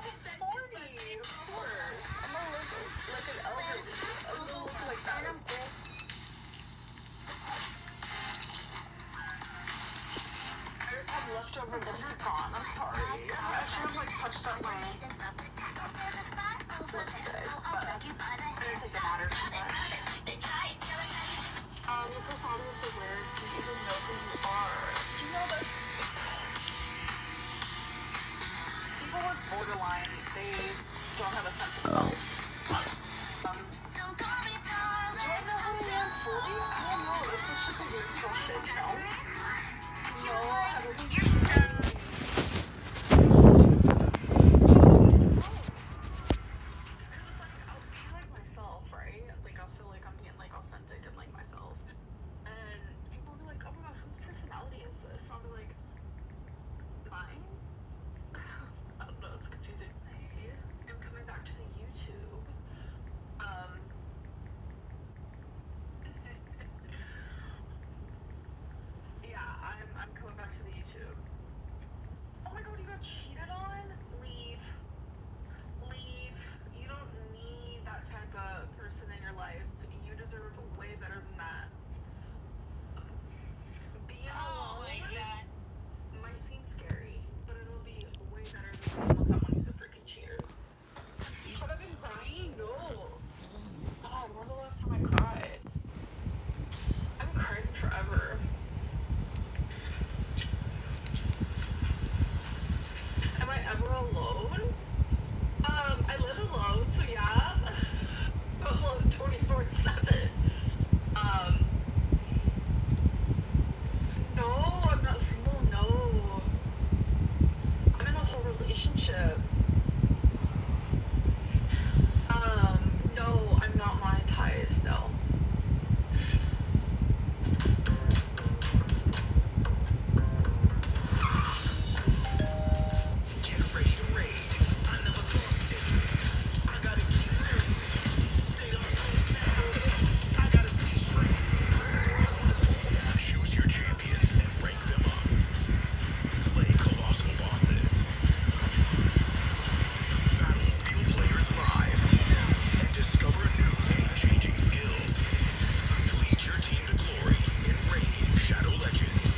almost 40, of course. I'm gonna look like an elderly. I'm gonna look like that. I just have leftover lipstick on. I'm sorry. I should have like touched up my lipstick, but I didn't think it mattered too much. Your personality is so weird. Do you even know who you are? Do you know this? People with borderline, they don't have a sense of self. Do I know who I am fully? I don't know. This is just a weird bullshit, you know? No, I haven't been authentic and like myself, and people will be like, oh my god, whose personality is this? And I'll be like, mine? I don't know, it's confusing. I'm coming back to the YouTube. Yeah, I'm coming back to the YouTube. Oh my god, you got cheated on? Leave. You don't need that type of person in your life. You deserve way better than that. Being alone might seem scary, but it'll be way better than being with someone who's a freaking cheater. Have I been crying? No. God, when's the last time I cried? I haven't cried in forever. Am I ever alone? I live alone, so yeah. I'm alone 24/7. No, I'm not single, no. I'm in a whole relationship. No, I'm not monetized, no. Get ready to raid. I never lost it. I gotta keep moving. Stay to my post now. I gotta see straight. Choose your champions and rank them up. Slay colossal bosses. Battle real players live. And discover new game-changing skills. Lead your team to glory in Raid Shadow Legends.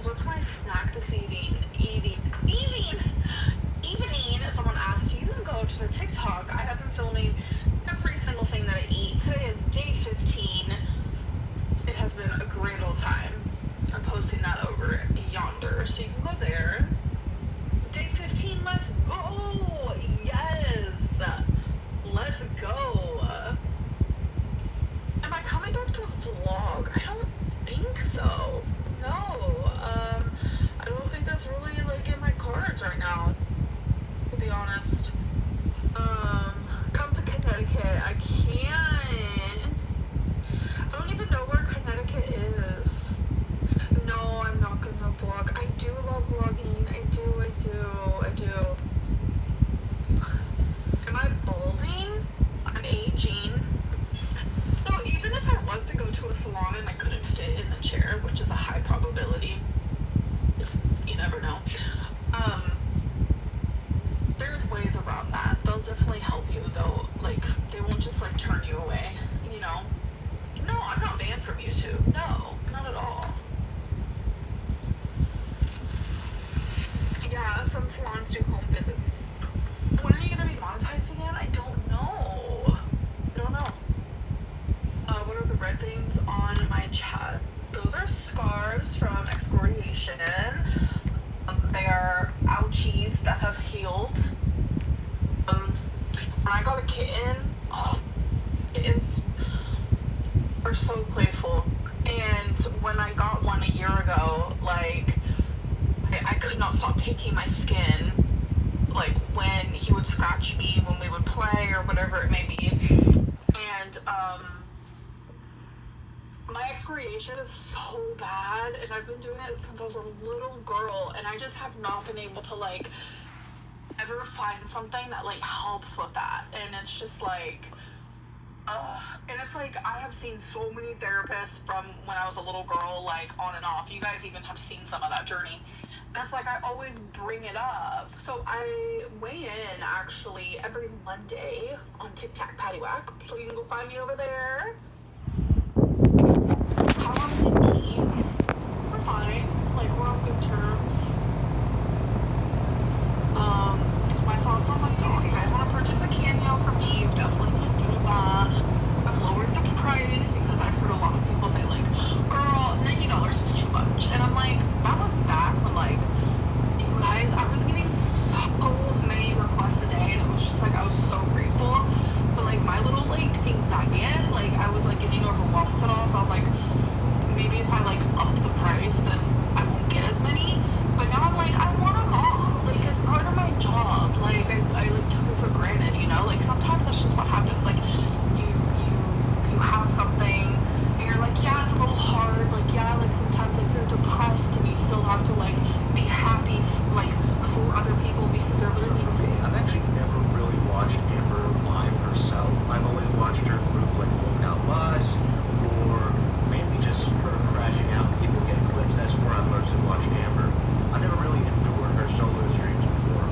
What's my snack this evening? Someone asked, you can go to the TikTok. I have been filming every single thing that I eat. Today is day 15. It has been a grand old time. I'm posting that over yonder, so you can go there. Day 15, let's go! Yes! Let's go! Am I coming back to vlog? I don't think so. No. I don't think that's really like in my cards right now, to be honest. Come to Connecticut. I can't. I don't even know where Connecticut is. No, I'm not gonna vlog. I do love vlogging. I do. Am I balding? I'm aging. No, even if I was to go to a salon and I couldn't fit in the chair, which is a high probability, you never know. There's ways around that. They'll definitely help you, though. Like, they won't just like turn you away, you know? No, I'm not banned from YouTube. No, not at all. Yeah, some salons do home visits. When are you gonna be monetized again? I don't know. What are the red things on my chat? Those are scars from excoriation. They are ouchies that have healed. When I got a kitten, kittens are so playful. And when I got one a year ago, like, I could not stop picking my skin. Like, when he would scratch me when we would play or whatever it may be. And, my excoriation is so bad, and I've been doing it since I was a little girl, and I just have not been able to, like, ever find something that like helps with that, and it's just like, and it's like I have seen so many therapists from when I was a little girl, like on and off. You guys even have seen some of that journey. That's like I always bring it up. So I weigh in actually every Monday on TikTok Patty Whack. So you can go find me over there. How long did he? We're fine. Like we're on good terms. My thoughts on like, if you guys want to purchase a cameo for me, you definitely can do that. I've lowered the price because I've heard a lot of people say like, girl, $90 is too much. And I'm like, that was back when like, you guys, I was getting so many requests a day, and it was just like, I was so grateful. But like my little like anxiety, like I was like getting overwhelmed with it all. So I was like, maybe if I like up the price, then I won't get as many. But now I'm like, I want them all. Like, as part of my job, like I like took it for granted, you know. Like sometimes that's just what happens. Like you have something, and you're like, yeah, it's a little hard. Like yeah, like sometimes like you're depressed, and you still have to like be happy, like for other people because they're literally. For me, I've actually never really watched Amber live herself. I've always watched her through like Lookout Lives, or mainly just her crashing out and people getting clicks. That's where I've mostly watched Amber. I never really endured her solo streams before,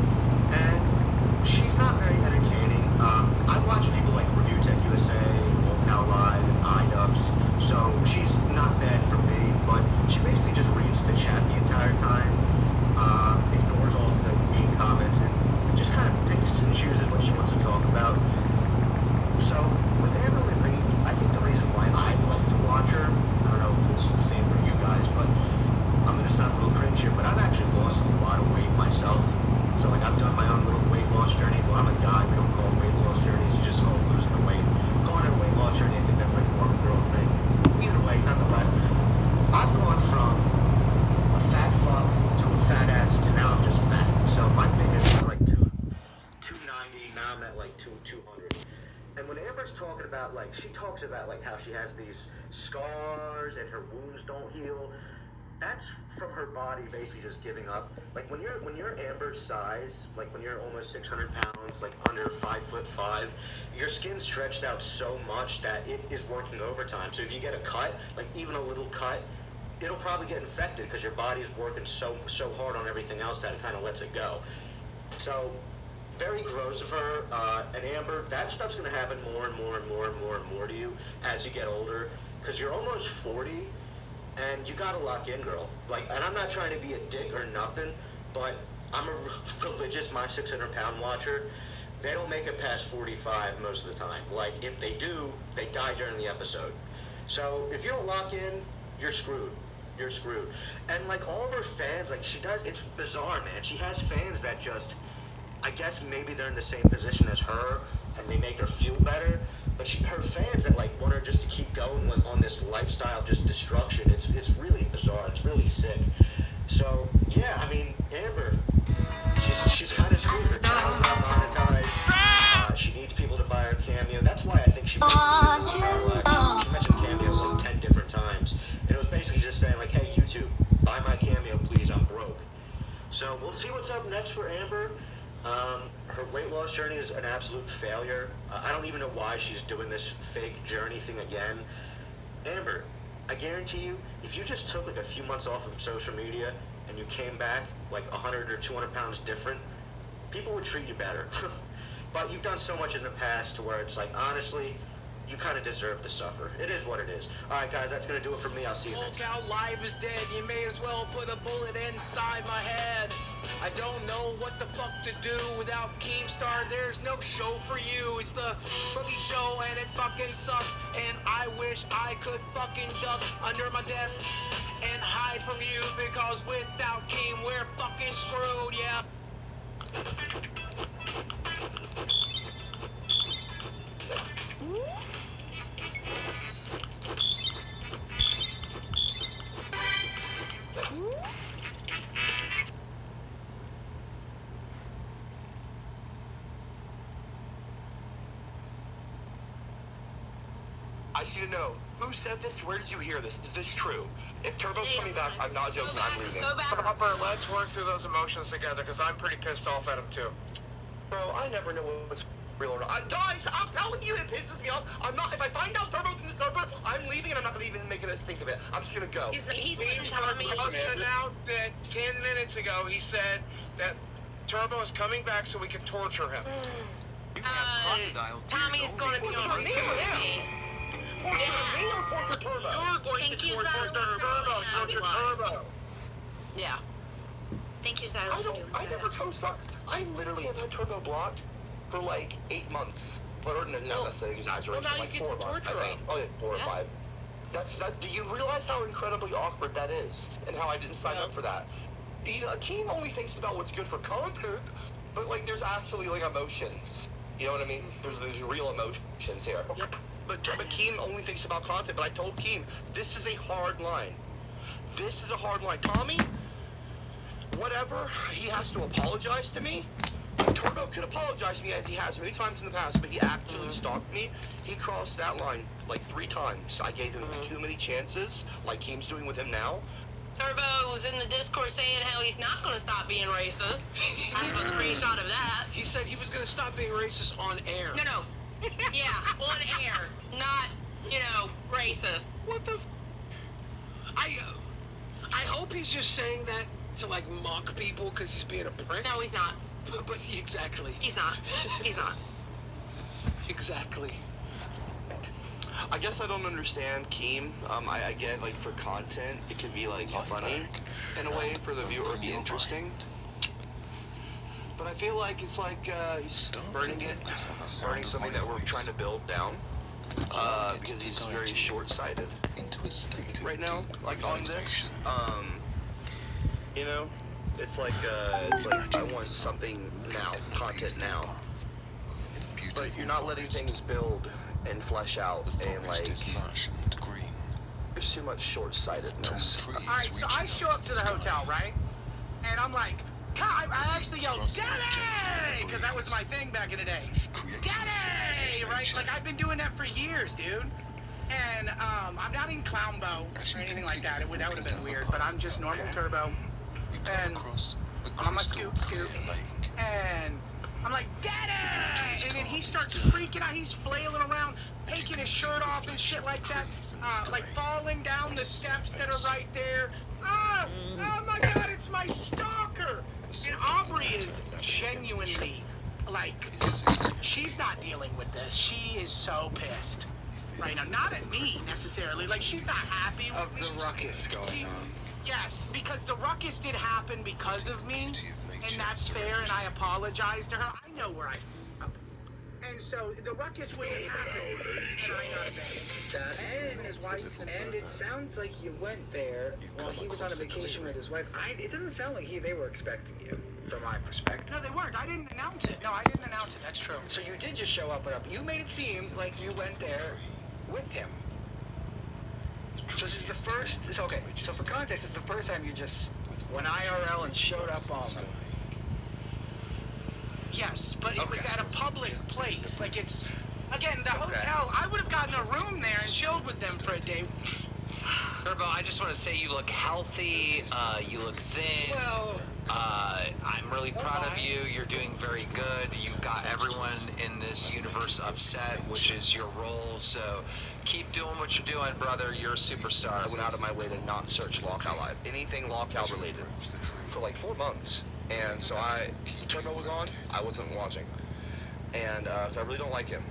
and she's not very entertaining. I watch people like Review Tech USA, Lookout Live, and iDubbbz, so she's not bad for me. But she basically just reads the chat the entire time, ignores all of the mean comments, and just kind of picks and chooses what she wants to talk about. So with Amber Lee, I think the reason why I like to watch her, I don't know if it's the same for you guys, but I'm gonna sound a little cringe here, but I've actually lost a lot of weight myself. So like I've done my own little weight loss journey. Well, I'm a guy, we don't call it weight loss journeys, you just call it losing the weight. Going on a weight loss journey, I think that's like more of a girl thing. Either way, nonetheless, I've gone from a fat fuck to a fat ass to now I'm just fat. So my biggest is like 290, now I'm at like 200. And when Amber's talking about like, she talks about like how she has these scars and her wounds don't heal. That's from her body basically just giving up. Like when you're Amber's size, like when you're almost 600 pounds, like under 5'5", your skin's stretched out so much that it is working overtime. So if you get a cut, like even a little cut, it'll probably get infected because your body's working so hard on everything else that it kind of lets it go. So very gross of her. And Amber, that stuff's gonna happen more and more and more and more and more to you as you get older, because you're almost 40. And you gotta lock in, girl. Like, and I'm not trying to be a dick or nothing, but I'm a religious, my 600-pound watcher. They don't make it past 45 most of the time. Like, if they do, they die during the episode. So if you don't lock in, you're screwed. You're screwed. And like all of her fans, like she does, it's bizarre, man. She has fans that just, I guess maybe they're in the same position as her, and they make her feel better. But her fans that like want her just to keep going on this lifestyle of just destruction, it's really bizarre. It's really sick. So yeah, I mean, Amber, she's kind of screwed. Her channel's not monetized. She needs people to buy her cameo. That's why I think she basically she mentioned cameos like 10 different times, and it was basically just saying like, hey YouTube, buy my cameo please, I'm broke. So we'll see what's up next for Amber. Her weight loss journey is an absolute failure. I don't even know why she's doing this fake journey thing again. Amber, I guarantee you, if you just took like a few months off of social media and you came back like 100 or 200 pounds different, people would treat you better. But you've done so much in the past to where it's like, honestly, you kind of deserve to suffer. It is what it is. All right, guys, that's going to do it for me. I'll see you next time. Lookout Live is dead. You may as well put a bullet inside my head. I don't know what the fuck to do without Keemstar. There's no show for you. It's the Boogie Show, and it fucking sucks. And I wish I could fucking duck under my desk and hide from you, because without Keem, we're fucking screwed, yeah. I see to know, who said this? Where did you hear this? Is this true? If Turbo's coming back, I'm not joking, I'm leaving. Go back. Hopper, let's work through those emotions together, because I'm pretty pissed off at him, too. Bro, I never know what's real or not. Guys, I'm telling you, it pisses me off. I'm not, if I find out Turbo's in the server, I'm leaving and I'm not gonna even make a stink of it. I'm just gonna go. He's Just announced it 10 minutes ago. He said that Turbo is coming back so we can torture him. Tommy is going to be on Me or him? Me or torture Turbo? You're going Thank to you, torture Zara. Turbo. Torture Turbo. Yeah. Thank you, Zara. I never I literally have had Turbo blocked for like 8 months. Or no, that's an exaggeration. now you like get 4 to months, I torture think. him. Oh yeah, 4 or Yeah. 5. That's. Do you realize how incredibly awkward that is, and how I didn't sign up for that? You know, Akeem only thinks about what's good for content, but like there's actually like emotions. You know what I mean? There's real emotions here. Yep. But Keem only thinks about content. But I told Keem, this is a hard line. This is a hard line. Tommy, whatever, he has to apologize to me. Turbo could apologize to me as he has many times in the past, but he actually stalked me. He crossed that line like 3 times. I gave him too many chances, like Keem's doing with him now. Turbo was in the Discord saying how he's not going to stop being racist. I have a screenshot of that. He said he was going to stop being racist on air. No. Yeah, on air, not, racist. What the I hope he's just saying that to, like, mock people because he's being a prick. No, he's not. But exactly. He's not. He's not. Exactly. I guess I don't understand Keem. I get, like, for content, it could be, like, funny in a way for the viewer, be interesting. But I feel like it's like, he's burning something that we're trying to build down. Because he's very short-sighted right now, like, on this. You know? It's like I want something now, content now. But you're not letting things build and flesh out, and like there's too much short-sightedness. Alright, so I show up to the hotel, right? And I'm like, I actually yelled, Daddy! Because that was my thing back in the day. Daddy! Right? Like, I've been doing that for years, dude. And I'm not in clown bow or anything like that. That would have been weird, but I'm just normal Turbo. And I'm on my scoot. And I'm like, Daddy! And then he starts freaking out. He's flailing around, taking his shirt off and shit like that. Like falling down the steps that are right there. Oh my God, it's my stalker! And Aubrey is genuinely, like, she's not dealing with this. She is so pissed right now. Not at me, necessarily. Like, she's not happy with Of me. the ruckus going on. Yes, because the ruckus did happen because of me, and that's fair, and I apologize to her. I know where I f***ed up. And so the ruckus wouldn't happen had I not been. And his wife, and it sounds like you went there while he was on a vacation with his wife. It doesn't sound like they were expecting you, from my perspective. No, they weren't. I didn't announce it. No, I didn't announce it. That's true. So you did just show up. You made it seem like you went there with him. So this is the first. So okay. So for context, it's the first time you just went IRL and showed up on them. Yes, but it was Okay. at a public place. Like, it's, again, the hotel, I would have gotten a room there and chilled with them for a day. Turbo, I just want to say you look healthy, you look thin. Well, I'm really proud of you. You're doing very good. You've got everyone in this universe upset, which is your role. So keep doing what you're doing, brother. You're a superstar. I went out of my way to not search Lockout Live, anything Lockout related, for like 4 months. And so Turbo was on, I wasn't watching. And so I really don't like him.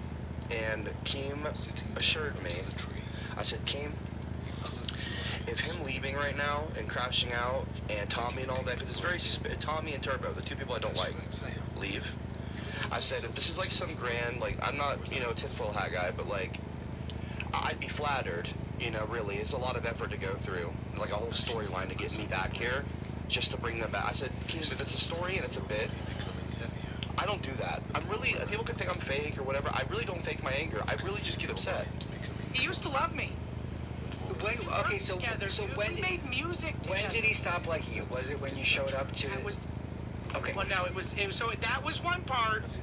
And Keem assured me, I said, Keem, if him leaving right now and crashing out, and Tommy and all that, because it's very Tommy and Turbo, the 2 people I don't like, leave. I said, if this is like some grand, like, I'm not, tinfoil hat guy, but like, I'd be flattered, really. It's a lot of effort to go through, like a whole storyline to get me back here, just to bring them back. I said, Keem, if it's a story and it's a bit, I don't do that. People can think I'm fake or whatever. I really don't fake my anger. I really just get upset. He used to love me. when? Okay, so Together, so dude. when we made music when together. did he stop liking you? Was it when you showed up to? That was, Okay. well, no, it was so that was one part.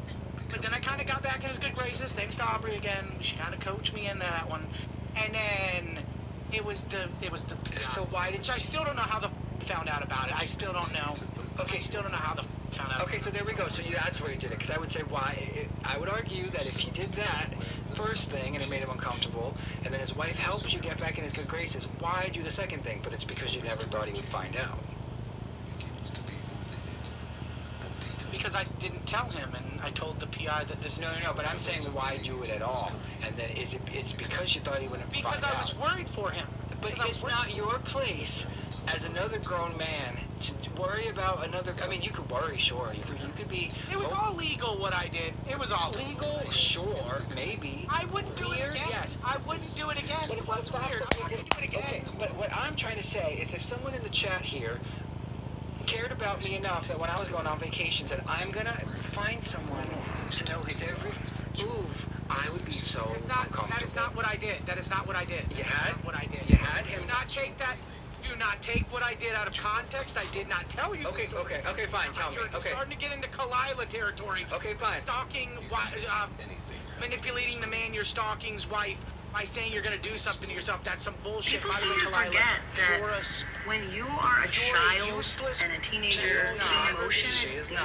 But then I kind of got back in his good graces, thanks to Aubrey again. She kind of coached me into that one. and then it was the So why did which I still don't know how the found out about it. I still don't know. Okay. I still don't know how the found out. Okay, so there we go. So that's where he did it. Because I would say I would argue that if he did that first thing and it made him uncomfortable, and then his wife helps you get back in his good graces, why do the second thing? But it's because you never thought he would find out. Because I didn't tell him, and I told the PI that this. No, but I'm saying why do it at all? And then it's because you thought he wouldn't find out? Because I was worried for him. But it's not your place as another grown man to worry about another. I mean, you could worry, sure. You could be. It was all legal what I did. It was all legal, sure, maybe. I wouldn't do it again. Yes. I wouldn't do it again. But It was weird. I wouldn't do it again. Okay, but what I'm trying to say is, if someone in the chat here cared about me enough that when I was going on vacations, that I'm gonna find someone to know his every move, I would be so uncomfortable. That is not what I did. That is not what I did. You had what I did. You had him. Do not take what I did out of context. I did not tell you. Okay, fine. Tell me. You're starting to get into Kalila territory. Okay, fine. Stalking, manipulating the man you're stalking's wife by saying you're going to do something to yourself. That's some bullshit. People seem to forget that when you are a child and a teenager, the emotion is the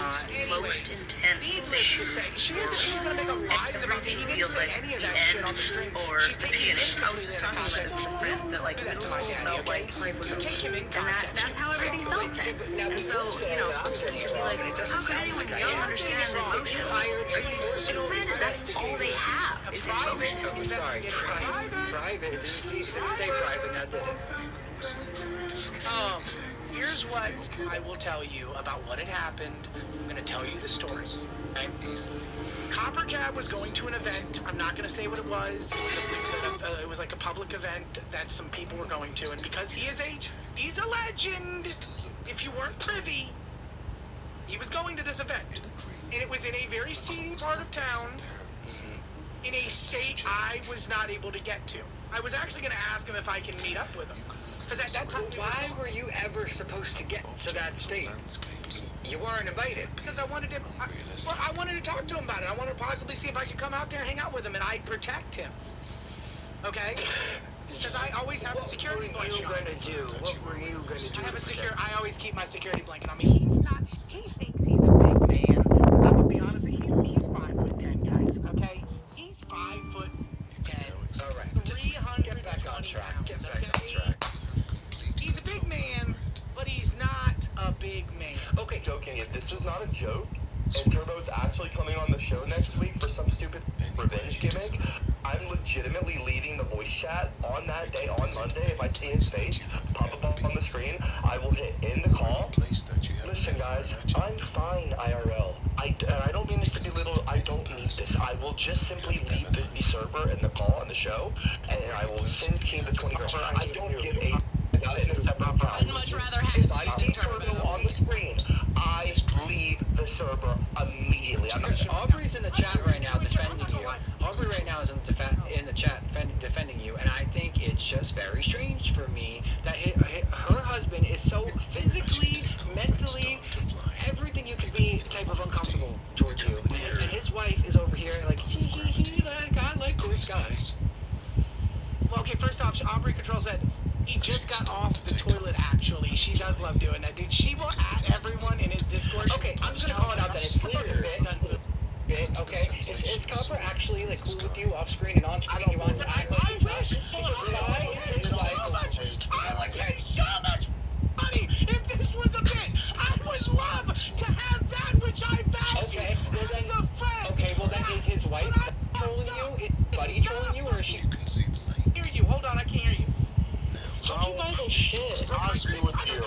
most intense thing. She isn't going to make up lies about me. He didn't say any of that shit on the stream. She's taking him in I was just talking about a friend that like middle school felt like life was over. And that's how everything felt then. And so, you know, kids would be like, how could anyone young understand emotion? That's all they have is emotion. I'm sorry. Private. It didn't say private, now did it? Here's what I will tell you about what had happened. I'm going to tell you the story. Okay? Copper Cab was going to an event. I'm not going to say what it was. It was like a public event that some people were going to. And because he's a legend, if you weren't privy, he was going to this event. And it was in a very seedy part of town. In a state I was not able to get to. I was actually going to ask him if I can meet up with him. Because at that time... Why were you ever supposed to get to that state? You weren't invited. Because I wanted to... I wanted to talk to him about it. I wanted to possibly see if I could come out there and hang out with him, and I'd protect him. Okay? Because I always have a security blanket. What were you going to do? I always keep my security blanket on me. He thinks he's a big man. I would be honest, he's 5'10", guys, okay? 5'10". All right. 320 get back on track. pounds, He's a big man, but he's not a big man. Okay, joking. If this is not a joke, and Turbo's actually coming on the show next week for some stupid revenge gimmick, I'm legitimately leaving the voice chat on that day, on Monday. If I see his face pop up on the screen, I will hit end the call. Listen, guys, I'm fine IRL. I don't mean this to be little. I don't need this. I will just simply leave the server and the call on the show, and I will send King the 20 grand. I don't give a in a separate file. I'd much rather have If I see Turbo on the screen, I leave the server immediately. I'm not Aubrey's in the chat right now defending you. Aubrey right now is in the chat defending you, and I think it's just very strange for me that her husband is so physically, mentally, everything you could be type of uncomfortable towards you, and his wife is over here like, I like this guy. Well, okay, first off, Aubrey Control said he just got off the toilet, actually. She does love doing that, dude. She will add everyone in his Discord. Okay, I'm just gonna call it out that it's a bit, okay? Is Copper actually, like, cool with you off screen and on screen? He wants to act like he's not? Why is his life... I would pay so much money if this was a bit. I would love to have that which I value. Okay, well then... As a friend. Okay, well then is his wife trolling you? Is Buddy trolling you, or is she... Hear you. Hold on, I can't hear you. Don't you guys are shit. Honestly with you,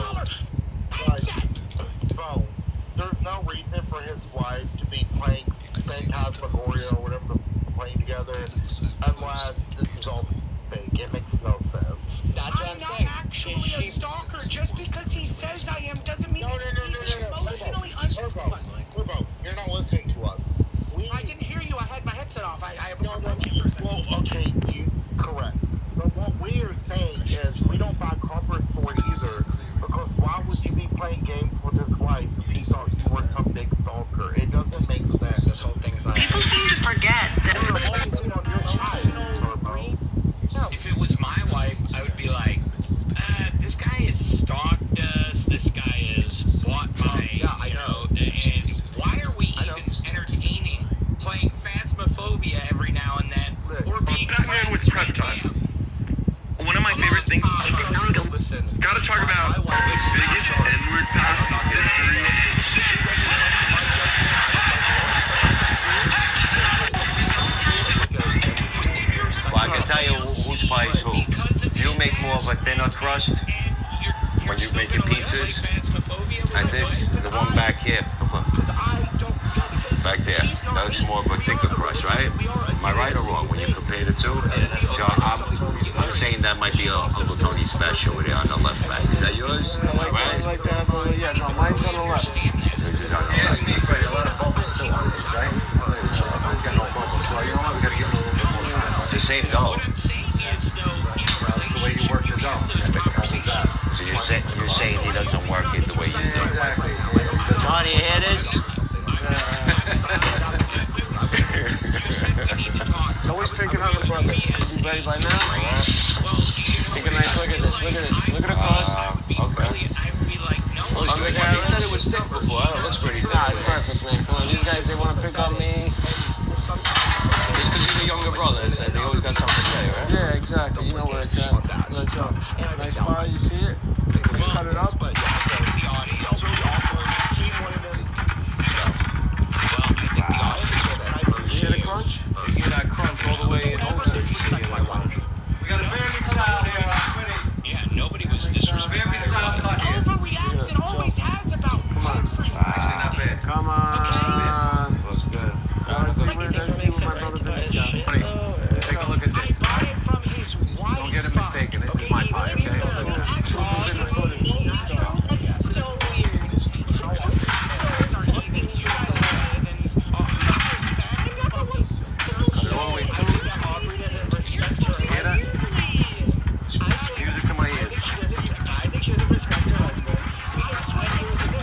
bro, there's no reason for his wife to be playing Phantasmagoria or whatever they're playing together unless this is all fake. It makes no sense. That's what I'm saying. I'm not actually a stalker. Just because he says I am doesn't mean he's emotionally unstable. Turbo, you're not listening to us. I didn't hear you. I had my headset off. I have for a second. Well, okay, you correct. But what we are saying is we don't buy Copper's story either, because why would you be playing games with his wife if he thought you were some big stalker? It doesn't make sense. This whole thing's not... People seem to forget that You're always on your side, Turbo. If it prep time. One of my favorite things. Listen. Gotta talk about the biggest N-word pass in history. Well, I can tell you who spies who. You make more of a thinner crust when you make your pizzas, and this, the one back here, back there, that's more of a thicker crust, right? Am I right or wrong when you compare the two? So I'm saying that might be a Uncle Tony special there on the left back. Is that yours? Am I right? Like that, yeah, no, mine's on the left. Yours is on the left. It's the same dough. So you're saying he doesn't work it the way you do. Exactly. Johnny, you hear this? Always picking on the brother. You ready by now? Take a nice look at this. Look at this. Look at the crust. Okay. He said it was thick before. It looks pretty thick. Nah, it's perfect, man. Come on, these guys, they want to pick on me. Just because he's a younger brother, so they always got something to say, right? Yeah, exactly. You know where it's at. Let's go. Nice fire, you see it? Just cut it up. You hear the crunch? You hear that crunch all the way in home. We got a family style here. Yeah, nobody was disrespectful. Family style cut here. Overreacts it always has about. Come on. Actually, not bad. Come on. Looks good. Let's see what my brother finished. Take a look at I this. bought it from his wife. Don't get it mistaken. This is my pie, okay? That's so weird. Music to my ears. I think she doesn't respect her husband. Because 20 years ago,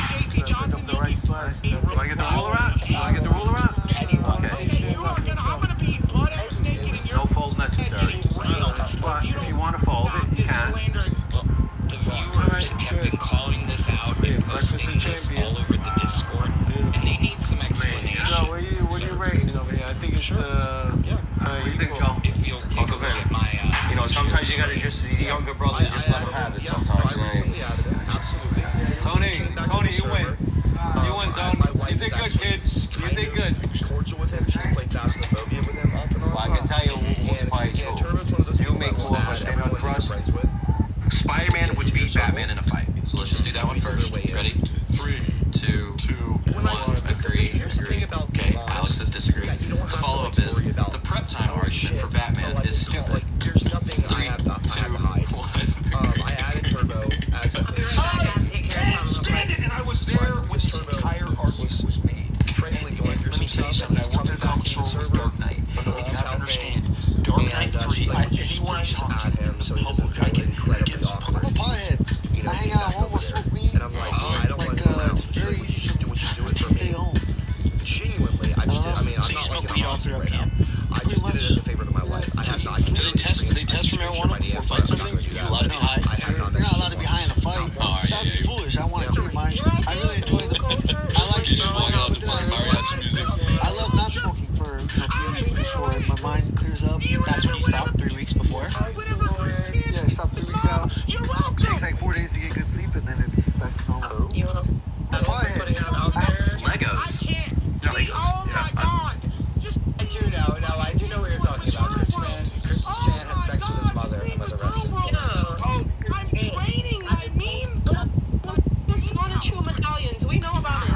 JC Johnson, The right slice. Do I get the ruler out? Do I get the ruler out? Okay. I'm gonna be butt ass naked in your No fold necessary. But if you want to fold it, you can. The viewers have been calling this out and posting this all over the Discord, and they need some explanation. So, what are you rating over here? I think it's, What do you think, Joe? If you'll take a look at my, You know, sometimes you gotta just, the younger brother, just let him have it sometimes. Tony, you win. You win, Tony. You did good, kids. You did good. Cordial with him. She's played Phasmophobia with him off and on. Well, I can tell you who spies who. You make more of a thinner crust. Spider-Man would beat Batman in a fight. So let's just do that one first. Ready? 3, 2, 1. Agree. Okay, Alex has disagreed. The follow-up is, the prep time argument for Batman is stupid. There's nothing 3, I have to hide. 2, 1. I added Turbo as a... Stand it, and I was there when this entire argument was made. Translate going through Let me tell you something. I worked at Comic Store with Dark Knight. You gotta understand. Dark Knight 3, anyone I talk to in the public, I can get I'm a pothead. I hang out home, I smoke weed. And I'm like, I don't want to it's very easy for me to stay home. Genuinely, I just did. I mean, I'm not like an officer right now. I just did it as a favor to my wife. I have not. Do they test for marijuana before fights or something? You're allowed to be high? You're not allowed to be high in a fight. That'd be foolish. I want to keep mine. I really enjoy the... I like I love not smoking for a few weeks before my mind clears up. That's when you stop 3 weeks before? Yeah, I stop 3 weeks out. It takes like 4 days to get good sleep, and then it's back to normal. You wanna? Legos. Oh my god! I do know what you're talking about. Chris Chan had sex with his mother and was arrested. Oh, I'm training, I mean. it's not a true medallions. We know about it.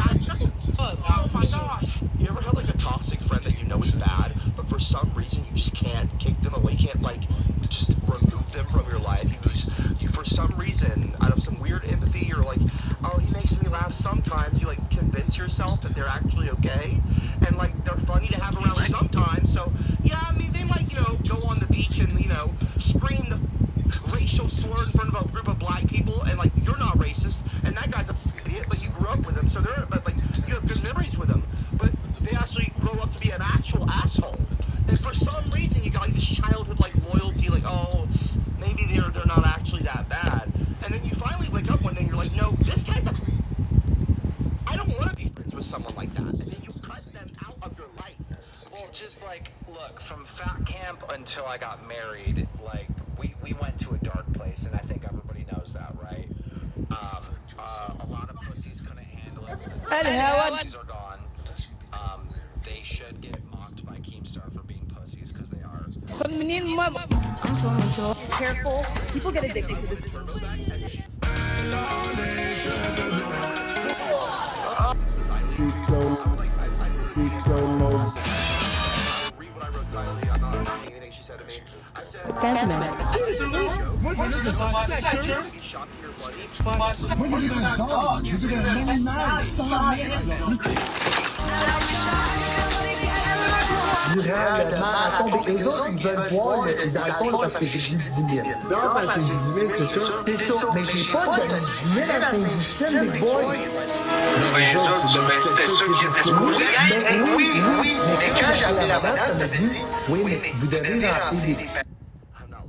Oh my god. You ever had like a toxic friend that you know is bad, but for some reason you just can't kick them away, can't like just remove them from your life? You for some reason, out of some weird empathy, you're like, oh, he makes me laugh sometimes. You like convince yourself that they're actually okay, and like they're funny to have around sometimes. So yeah, I mean they might go on the beach and scream the racial slur in front of a group of black people, and like you're not racist, and that guy's a idiot, but you grew up with him, so they're like you have good memories with him, but they actually grow up to be an actual asshole. And for some reason you got like this childhood like loyalty, like oh maybe they're not actually that bad, and then you finally wake up one day and you're like, no, this guy's a... I don't want to be friends with someone like that, and then you cut them out of your life. Well, just like, look, from fat camp until I got married, like, we went to a dark place, and I think everybody knows that, right? A lot of pussies couldn't handle it. Pussies are gone. They should get mocked by Keemstar for being pussies, because they are. Careful. People get addicted to this. Phantom X. Le marathon, eux autres, ils veulent voir le dans parce que j'ai dit 10 000. Non, parce que j'ai dit 10 000, c'est sûr. C'est sûr, mais j'ai pas donné 10 000 à Saint-Justine, les boys. Oui, les autres, mais c'était ceux qui étaient supposés. Oui, mais quand j'ai appelé la madame, elle m'a dit, oui, mais vous devez remplir des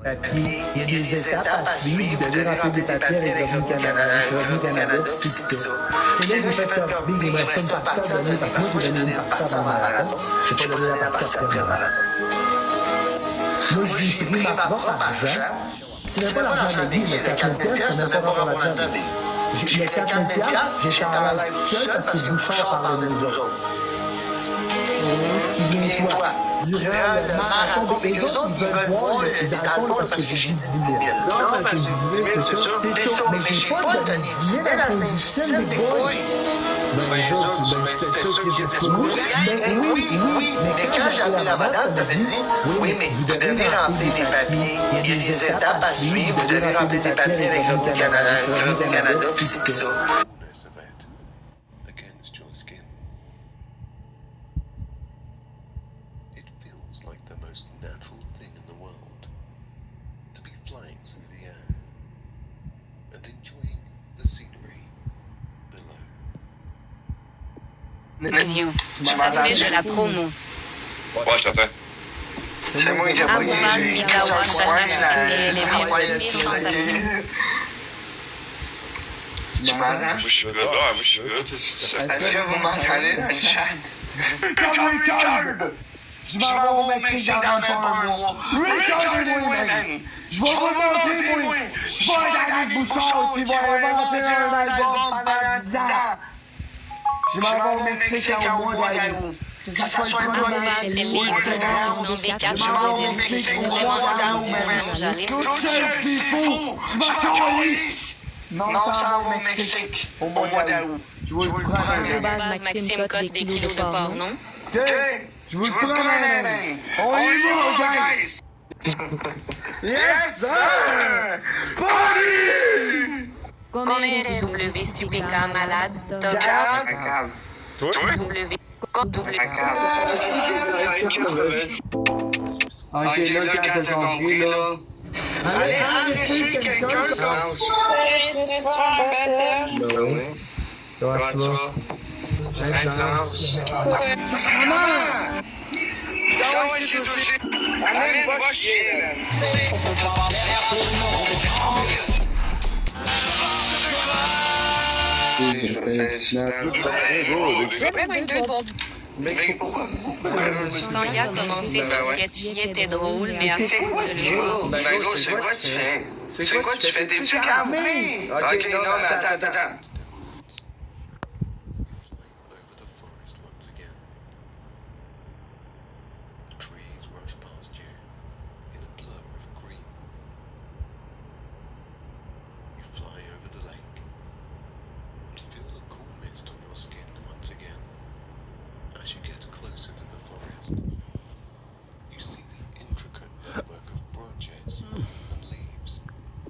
papiers. Il y a des étapes à suivre, vous devez remplir des papiers avec Revenu Canada, c'est ça. C'est là que j'ai fait comme big, il me reste une partie à donner, parce que moi, j'ai donné une partie avant le marathon. Je n'ai pas donné la partie après le marathon. Moi, j'ai pris ma propre argent. C'est même pas l'argent de vie, le 4 000 $, c'est même pas rapport là-dedans. Le 4 000 $, j'étais en live seul parce que Bouchard parlait de nous autres. Viens-toi. Durant le marathon, les autres, ils veulent voir dans le fond parce que j'ai dit 10 000. Non, parce que j'ai dit 10 000, c'est sûr. C'est sûr, mais j'ai pas donné 10 000 à Saint-Justine, les boys. Ben, les autres, c'était ceux qui étaient supposés. Oui, mais quand j'ai appelé la madame, elle m'a dit, oui, mais vous devez remplir des papiers. Il y a des étapes à suivre, vous devez remplir des papiers avec Revenu Canada, puis c'est ça. Review. Tu fais de la promo. Ouais, je te fais. C'est moi qui ai pris les Tu m'entends? Moi, je suis good. Ouais, moi, je suis good. Est-ce que vous m'entendez dans le chat? Je m'en vais au Mexique dans même pas un mois. Regardez-moi, man! Je vais remonter, moi! Je vais être avec Bouchard qui va inventer un album pendant 10 ans! Je m'en vais au Mexique en mois d'août. C'est ça soit le premier ou le grand. Je m'en vais au Mexique au mois d'août, man! Tout seul, c'est fou! Je m'en calisse! Non, ça va au Mexique au mois d'août. Je vais le prendre. Maxime cote des kilos de porc, non? OK? Je vous le prends, man! On y va, guys! Yes, sir! Party! Combien est WSUPK malade? Top 40? Toi? W. Ok, là, quand t'as compris, là. Allez, arrêtez quelqu'un, commence! Tu veux te faire un batteur? Oui. Comment tu vas? Influence. Maman! Comment est-ce que touché? Amène, va chier, man! Mais pourquoi? Sonia a commencé son sketch, il était drôle, mais à C'est quoi tu fais? Ben gros, c'est quoi tu fais? C'est quoi tu fais? T'es-tu calmé? Ok, non, mais attends.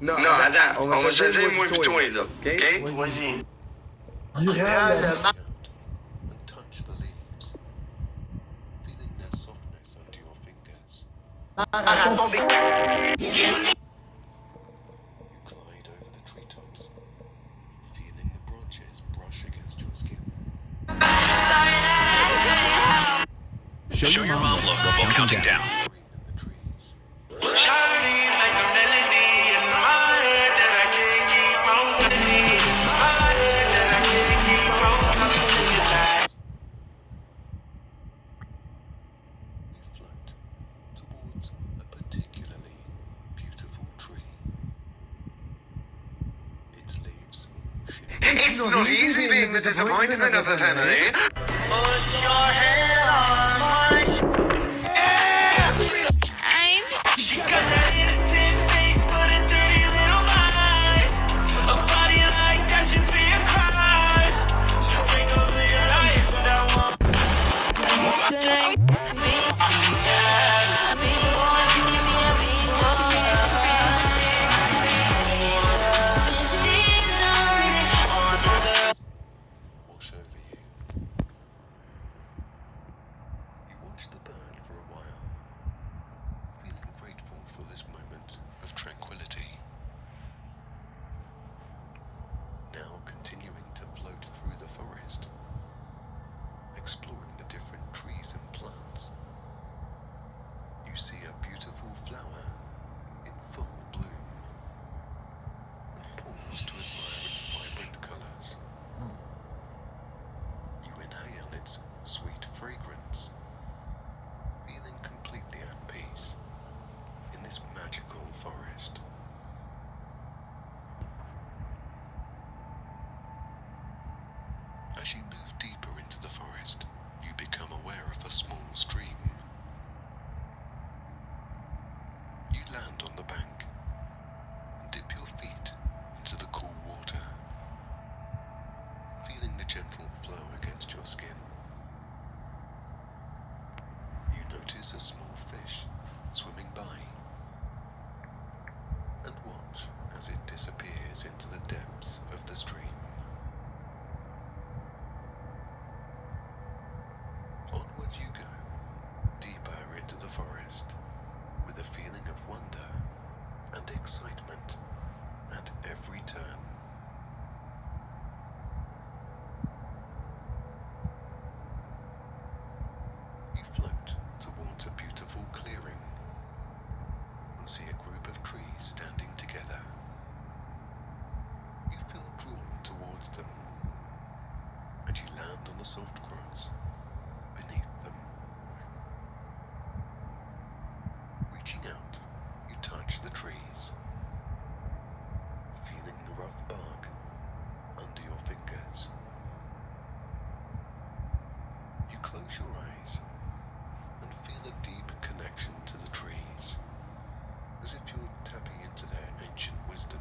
Non, attends, on va se dire moi pis toi, là. OK? Vas-y. Durant le match. Marathon Show your mom logo while counting down. It's not easy being the disappointment of the family. Put your hand on my She got that innocent face, but a dirty little mind. A body like that should be a crime. She'll take over your life without one. Wash over you. You watch the bird for a while, feeling grateful for this moment of tranquility. Now continuing to float through the forest, exploring the different trees and plants. You see a beautiful flower in full bloom and pause to admire its vibrant colors. You inhale its sweet fragrance, feeling completely at peace in this magical forest. As you move deeper into the forest, you become aware of a small stream. You land on the bank and dip your feet into the cool water, feeling the gentle flow against your skin. You notice a small fish swimming by and watch as it disappears into the depths of the stream. Onward you go, deeper into the forest, with a feeling of wonder and excitement at every turn. You float towards a beautiful clearing and see a group of trees standing together. You feel drawn towards them, and you land on the soft grass beneath them. Reaching out, you touch the trees, feeling the rough bark under your fingers. You close your eyes and feel a deep connection to the trees, as if you're tapping into their ancient wisdom.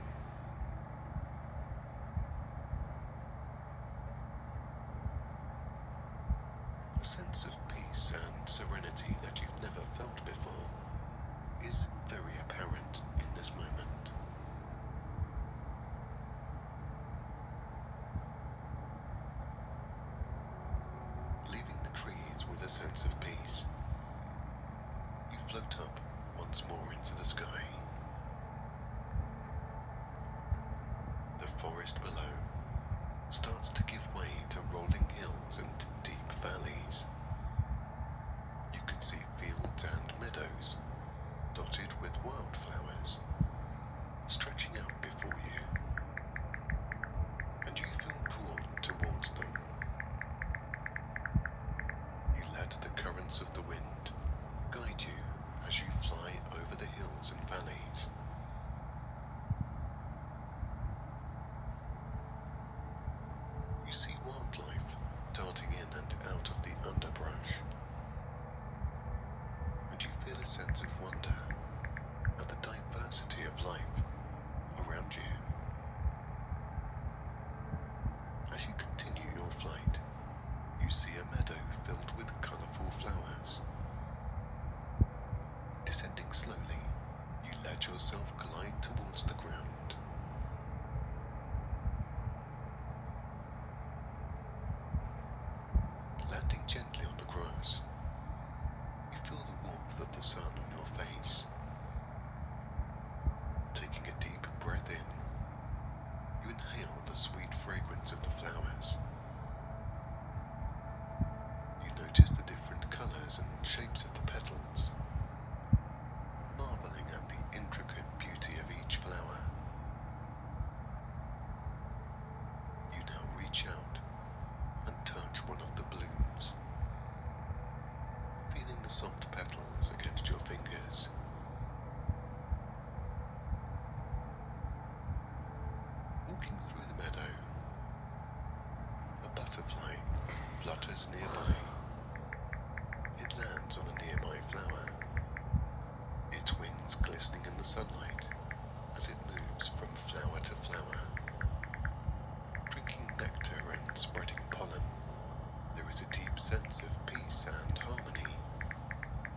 A sense of peace and serenity that you've never felt before is very apparent in this moment. Leaving the trees with a sense of peace, you float up once more into the sky. The forest below starts to give way to rolling hills and deep valleys. You can see fields and meadows dotted with wildflowers stretching out before you, and you feel drawn towards them. You let the currents of the wind guide you as you fly over the hills and valleys. You see wildlife darting in and out of the underbrush, and you feel a sense of wonder at the diversity of life around you. As you continue your flight, you see a meadow filled with colourful flowers. Descending slowly, you let yourself glide towards the ground. Landing gently on the grass, you feel the warmth of the sun on your face. Taking a deep breath in, you inhale the sweet fragrance of the flowers. You notice the different colours and shapes of the petals, marvelling at the intricate beauty of each flower. You now reach out and touch one of the blooms, feeling the soft petals against your fingers. Walking through the meadow, butterfly flutters nearby. It lands on a nearby flower, its wings glistening in the sunlight as it moves from flower to flower. Drinking nectar and spreading pollen, there is a deep sense of peace and harmony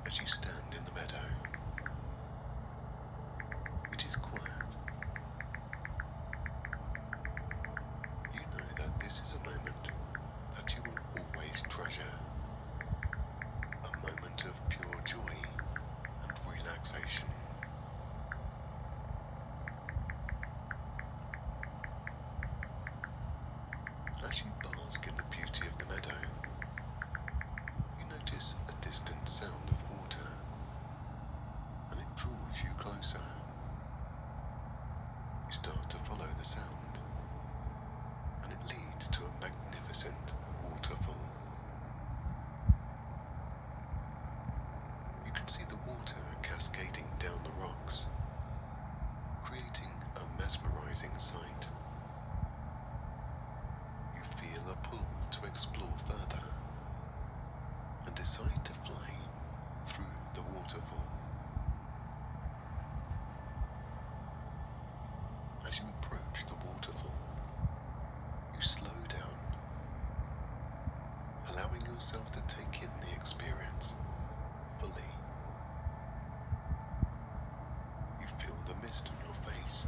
as you stand in the meadow. It is quiet. You know that this is a moment that you will always treasure. A moment of pure joy and relaxation. As you bask in the beauty of the meadow, you notice a distant sound of water, and it draws you closer. You start to follow the sound, and it leads to a magnificent waterfall. You can see the water cascading down the rocks, creating a mesmerizing sight. You feel a pull to explore further and decide to fly through the waterfall. As you approach the waterfall, you slow down, allowing yourself to take in the experience fully. You feel the mist on your face,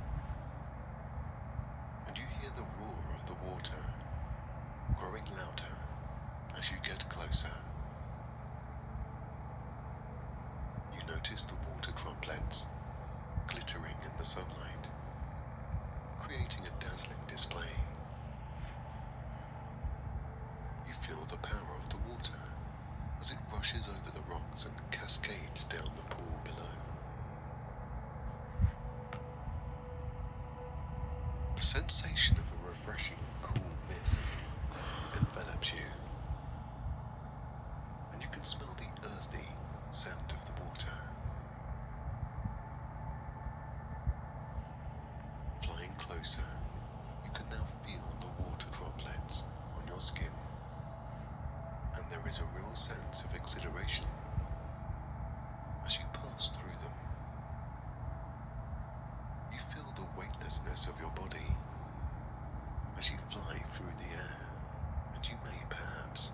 and you hear the roar of the water growing louder as you get closer. You notice the water droplets glittering in the sunlight, creating a dazzling display. You feel the power of the water as it rushes over the rocks and cascades down the pool below. The sensation of a refreshing, cool mist envelops you, and you can smell the earthy scent of the water. Flying closer, you can now feel the water droplets on your skin, and there is a real sense of exhilaration as you pass through them. You feel the weightlessness of your body as you fly through the air, and you may perhaps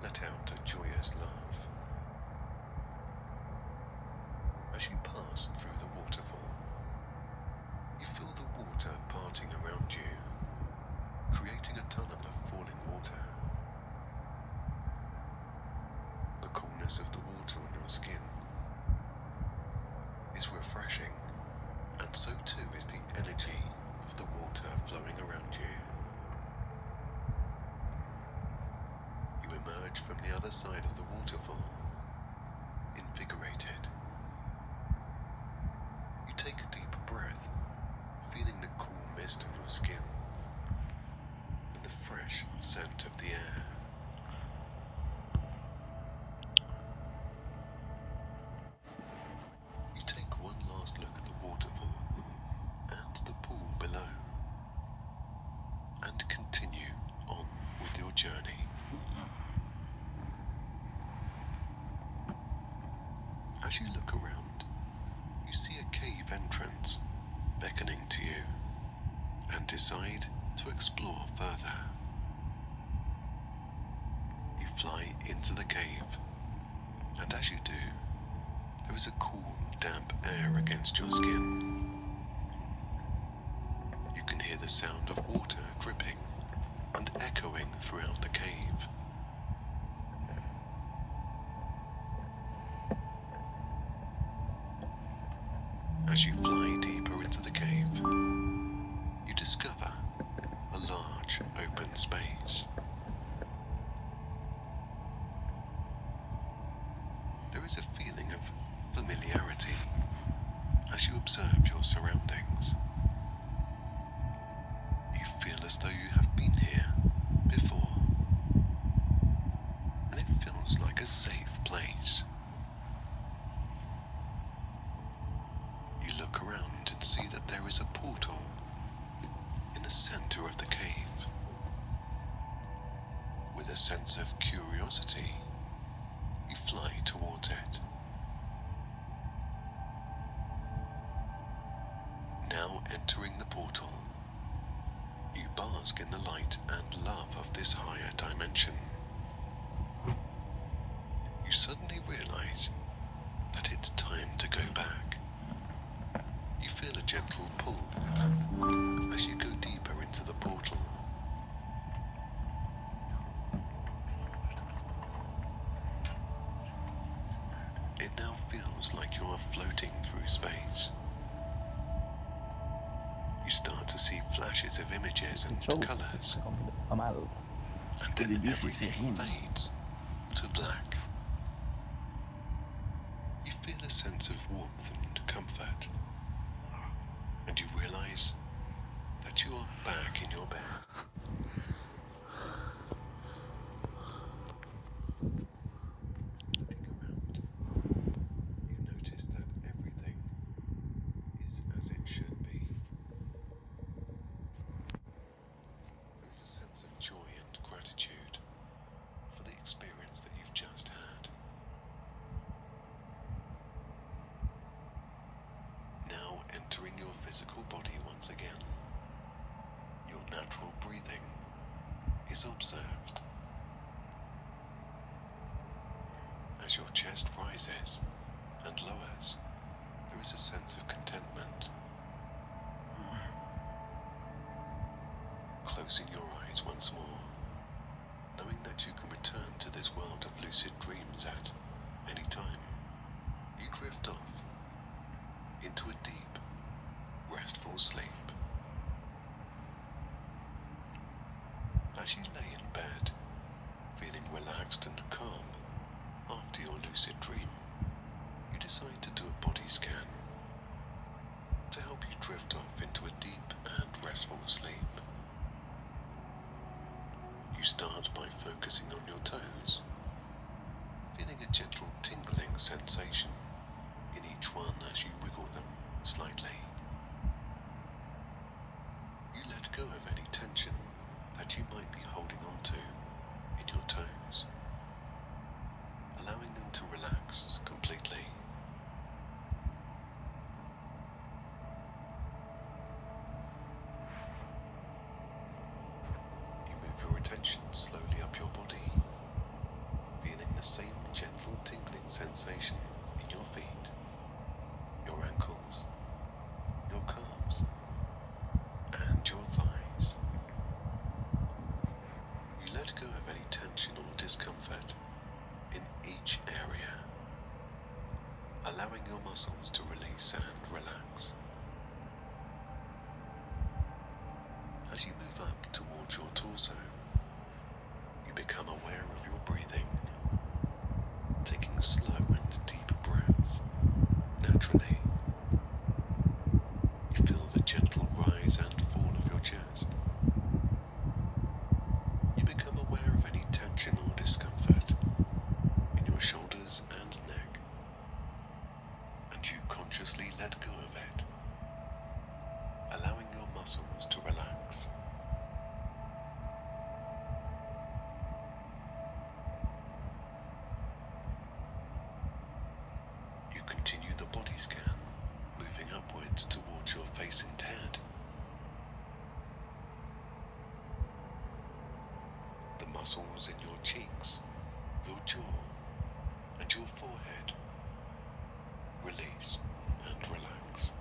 let out a joyous laugh. As you pass through the waterfall, you feel the water parting around you, creating a tunnel of falling water. The coolness of the water on your skin is refreshing, and so too is the energy of the water flowing around you. You emerge from the other side of the waterfall, invigorated. You take a deep breath, feeling the cool mist on your skin and the fresh scent of the air. You take one last look at the waterfall and the pool below, and continue on with your journey. As you look around, you see a cave entrance beckoning to you, and decide to explore further. You fly into the cave, and as you do, there is a cool, damp air against your skin. You can hear the sound of water dripping and echoing throughout the cave. As you fly deeper into the cave, you discover a large open space. There is a feeling of familiarity as you observe your surroundings. You feel as though you have been here before, and it feels like a safe place. You look around and see that there is a portal in the center of the cave. With a sense of curiosity, you fly towards it. Now entering the portal, you bask in the light and love of this higher dimension. You suddenly realize that it's time to go back. You feel a gentle pull as you go deeper into the portal. It now feels like you are floating through space. You start to see flashes of images and colors, and then everything fades to black. You feel a sense of warmth and comfort, and you realize that you are back in your bed. Looking around, you notice that everything is as it should be. There is a sense of joy and gratitude for the experience that you've just had. Now entering your physical body once again, your natural breathing is observed. As your chest rises and lowers, there is a sense of contentment. Closing your eyes once more, knowing that you can return to this world of lucid dreams at any time, you drift off into a deep, restful sleep. As you lay in bed, feeling relaxed and calm after your lucid dream, you decide to do a body scan to help you drift off into a deep and restful sleep. You start by focusing on your toes, feeling a gentle tingling sensation in each one as you wiggle them slightly. You let go of any tension that you might be holding on to in your toes, allowing them to relax completely. You move your attention slowly up your body, feeling the same gentle tingling sensation in your feet, your ankles, your calves, and your thighs. You let go of any tension or discomfort in each area, allowing your muscles to release and relax. As you move up towards your torso, you become aware of your breathing, taking slow and deep breaths naturally. You feel the gentle rise and fall of your chest. You become aware of any tension or discomfort in your shoulders and neck, and you consciously let go of it, allowing your muscles to relax. You continue the body scan, moving upwards towards your face and head. The muscles in your cheeks, your jaw, and your forehead release and relax.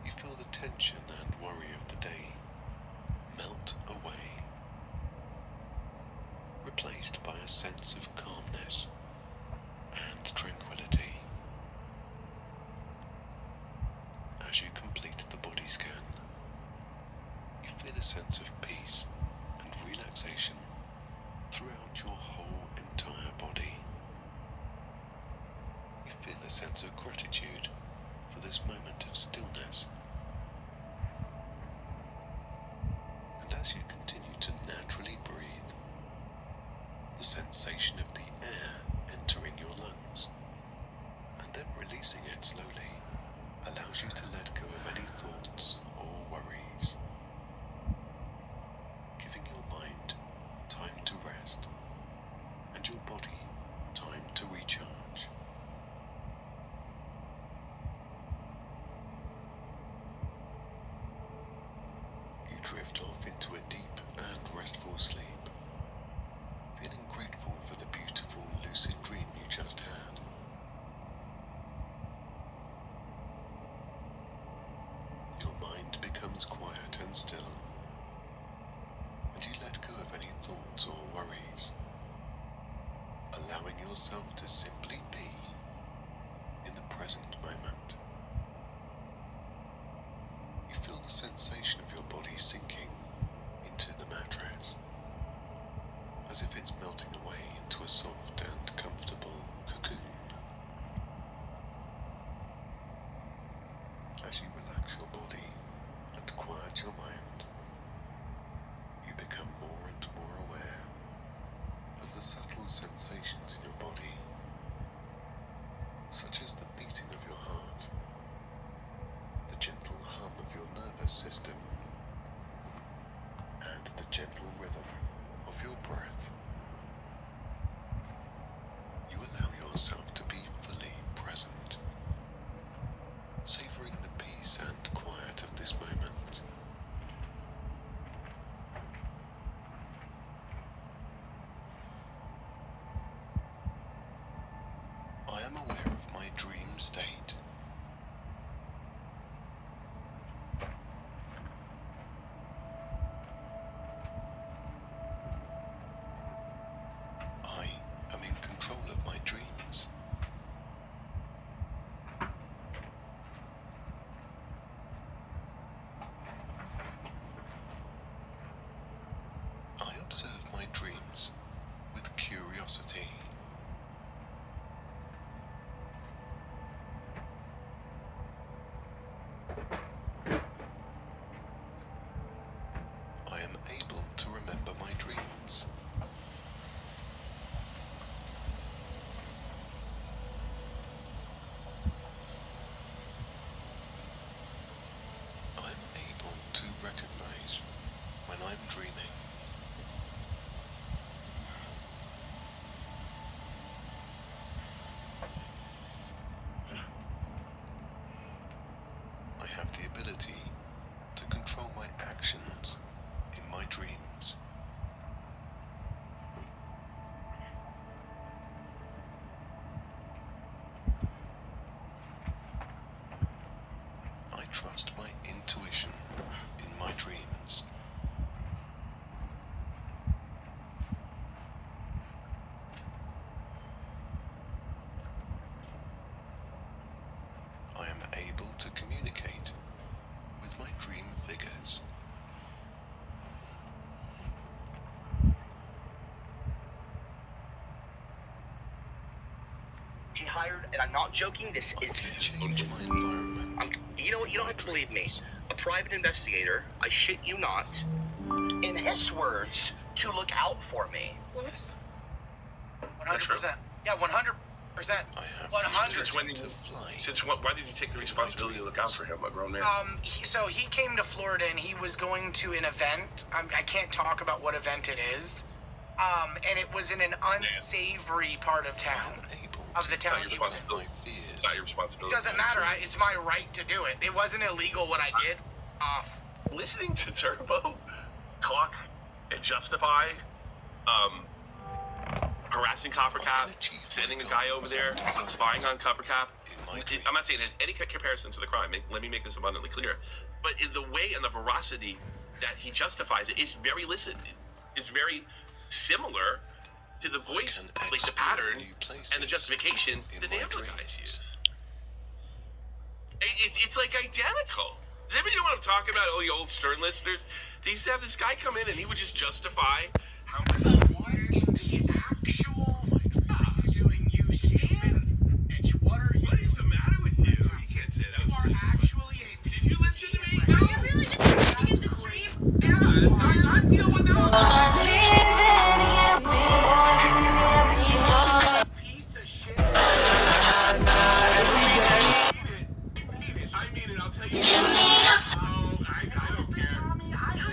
You feel the tension and worry of the day melt away, replaced by a sense of calmness and tranquility. As you complete the body scan, you feel a sense of peace and relaxation throughout your whole entire body. You feel a sense of gratitude for this moment of stillness. And as you continue to naturally breathe, the sensation of the air entering your lungs and then releasing it slowly allows you to let go of any thoughts or worries, giving your mind time drift off into a deep and restful sleep, feeling grateful for the beautiful lucid dream you just had. Your mind becomes quiet and still, and you let go of any thoughts or worries, allowing yourself to simply be in the present moment. You feel the sensation of your body sinking into the mattress, as if it's melting away into a soft and comfortable cocoon. As you relax your body and quiet your mind, you become more and more aware of the subtle sensations in your body, such as the beating of your heart, the gentle hum of your nervous system, and the gentle rhythm of your breath. You allow yourself to be fully present, savoring the peace and quiet of this moment. I am aware of my dream state. I am in control of my dreams. I observe my dreams with curiosity. I am able to remember my dreams. I'm able to recognize when I'm dreaming. I have the ability to control my actions in my dreams. I trust my intuition in my dreams. I am able to communicate with my dream figures. She hired, and I'm not joking, this is... Change my environment. You know what, you don't have to believe me. A private investigator, I shit you not, in his words, to look out for me. Yes. 100%. Yeah, 100%. 100. Why did you take the responsibility to look out for him, a grown man? So he came to Florida and he was going to an event. I can't talk about what event it is. And it was in an unsavory part of town. Of the town he was in. It's not your responsibility. It doesn't matter. It's my right to do it. It wasn't illegal what I did. Listening to Turbo talk and justify harassing Copper Cap, sending a guy over there, spying on Copper Cap. I'm not saying there's any comparison to the crime. Let me make this abundantly clear. But in the way and the veracity that he justifies it is very listened. It's very similar to the voice, like the pattern and the justification that the other guys use. It's like identical. Does anybody know what I'm talking about? All the old Stern listeners? They used to have this guy come in and he would just justify how much in the actual doing, you stupid bitch. What is the matter with you? You can't say that. You are actually a... Did you listen to me? No, you really just to get the stream? Yeah, it's not... I'm the one that piece of shit. I mean it, I'll tell you. I don't care.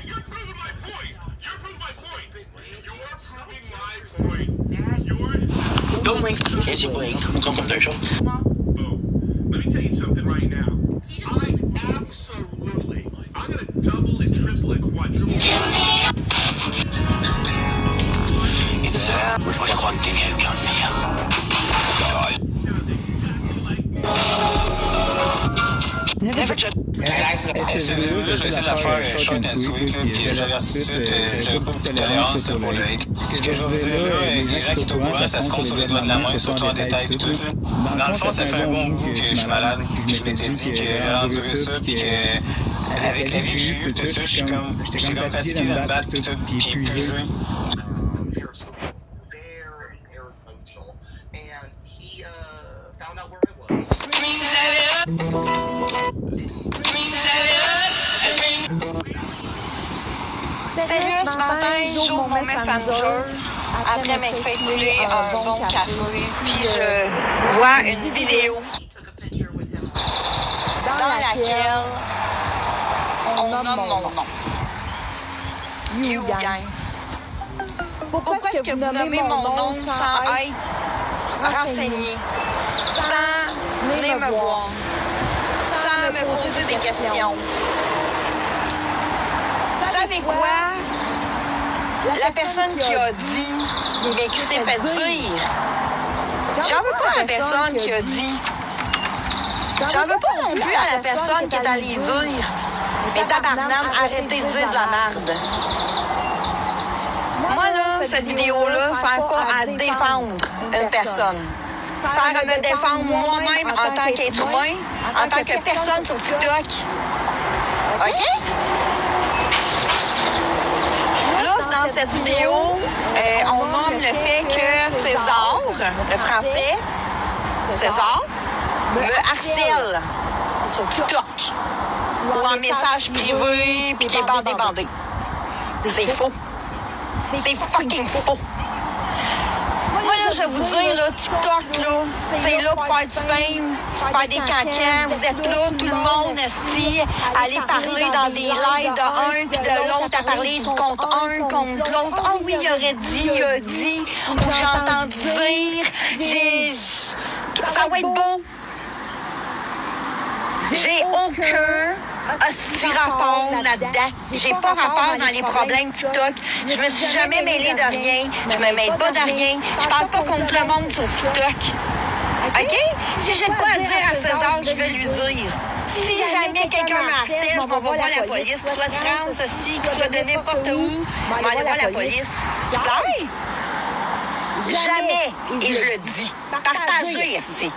You're proving my point. You're proving my point. Don't link is your link. We'll come from there, show. Let me tell you something right now. I'm gonna double and triple triple and quadruple. Moi, je crois que t'es quelqu'un de bien. Je vais essayer de la faire short and sweet, puis j'avertis tout de suite, j'aurai pas beaucoup de tolérance pour le hate. Ce que je vais vous dire là, les gens qui sont au courant, ça se compte sur les doigts de la main, surtout en détail et tout. Dans le fond, ça fait un bon bout que je suis malade, que je m'étais dit que j'allais endurer ça, puis que avec la vie que j'ai eue, tout ça, j'étais comme fatigué de me battre, tout ça, puis épuisé. Sérieux, ce matin, j'ouvre mon Messenger après m'être fait couler un bon café, puis je vois une vidéo dans laquelle on nomme mon nom. You Gang. Pourquoi est-ce que vous nommez mon nom sans être renseigné, sans venir me voir, sans me poser des questions? Vous savez quoi? La personne qui a dit, mais qui s'est fait dire, j'en veux pas à la personne qui a dit. J'en veux pas non plus à la personne qui est allée dire, mais tabarnak, arrêtez de dire de la merde. Moi, là, cette vidéo-là sert pas à défendre une personne. Sert à me défendre moi-même en tant qu'être humain, en tant que personne sur TikTok. OK? Là, dans cette vidéo, on nomme le fait que César, le français, César, me harcèle sur TikTok ou en message privé puis qu'il est bandé. C'est faux. C'est fucking faux. Moi, là, je vais vous dire, là, TikTok, là, c'est là pour faire du fame, faire des cancans. Vous êtes là, tout le monde, esti, aller parler dans des lives de un puis de l'autre, à parler contre un, contre l'autre. Ah oui, il aurait dit, il a dit, ou j'ai entendu dire, ça va être beau. J'ai aucun rapport là-dedans. J'ai pas rapport dans les problèmes TikTok. Je me suis jamais mêlée de rien. Je me mêle pas de rien. Je parle pas contre le monde sur TikTok. OK? Si j'ai de quoi à dire à César, je vais lui dire. Si jamais quelqu'un me harcèle, je m'en vais voir la police, qu'il soit de France, qu'il soit de n'importe où, je vais aller voir la police. C'est clair? Jamais. Et je le dis. Partagez, ici.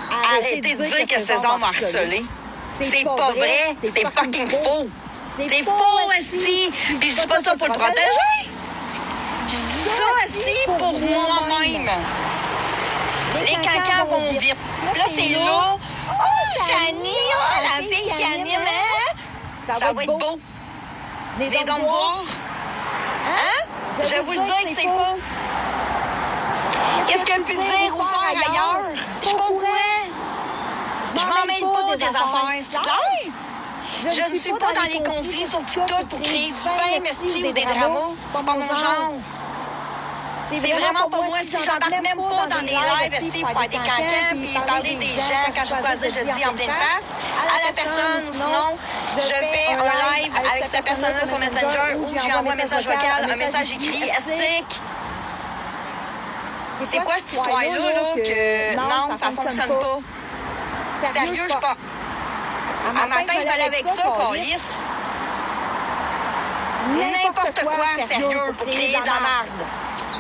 Arrêtez de dire que César m'a harcelé. C'est pas vrai, c'est fucking faux. C'est faux, aussi. Puis je dis pas ça pour le protéger. Je dis ça aussi pour moi-même. Les cancans vont vite. Là, c'est là. Oh, Chani, oh, la fille qui anime, hein? Ça va être beau. Venez donc me voir. Hein? Je vais vous le dire que c'est faux. Qu'est-ce qu'elle peut dire ou faire ailleurs? Je suis pas au courant. Je m'en mêle pas des affaires, c'est clair? Je ne suis pas dans les conflits sur TikTok pour créer du fame, esti, ou des dramas. C'est pas mon genre. C'est vraiment pas moi. Si j'embarque même pas dans des lives, esti, pour faire des cancans, puis parler des gens, quand je vois dire, je dis en pleine face, à la personne, ou sinon, je fais un live avec cette personne-là sur Messenger, ou j'envoie un message vocal, un message écrit, esti. C'est quoi cette histoire-là, là, que non, ça fonctionne pas? Sérieux, je pas. À matin, je vais aller avec ça, câlisse. N'importe quoi, sérieux, pour créer de la merde.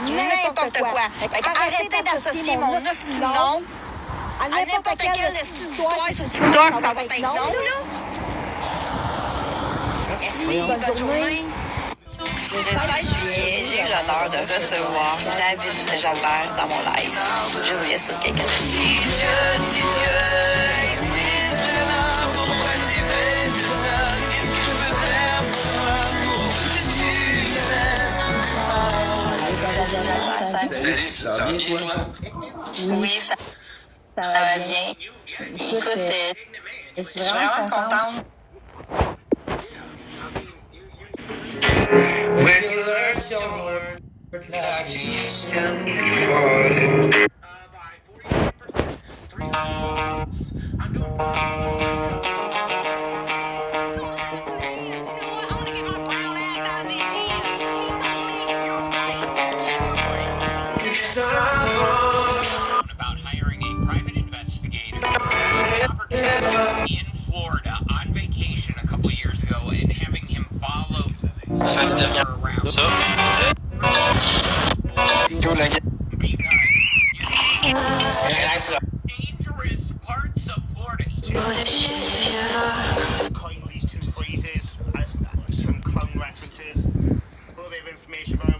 N'importe quoi. Arrêtez d'associer mon hostie nom à n'importe quelle histoire sur TikTok. Ça va être non, là. Merci, bonne journée. Le 16 juillet, j'ai eu l'honneur de recevoir David Jalbert dans mon live. Je vous laisse sur quelques minutes. Si Dieu existe vraiment, pourquoi tu fais de ça? Qu'est-ce que je peux faire pour l'amour que tu m'aimes? Ça va bien, toi? Oui, ça va bien. Écoute, je suis vraiment contente. When you learn your word, that you stand before. Ça. Yo, la gueule. Dangerous parts of Florida. Coined these two phrases as some clown references. A little bit of information about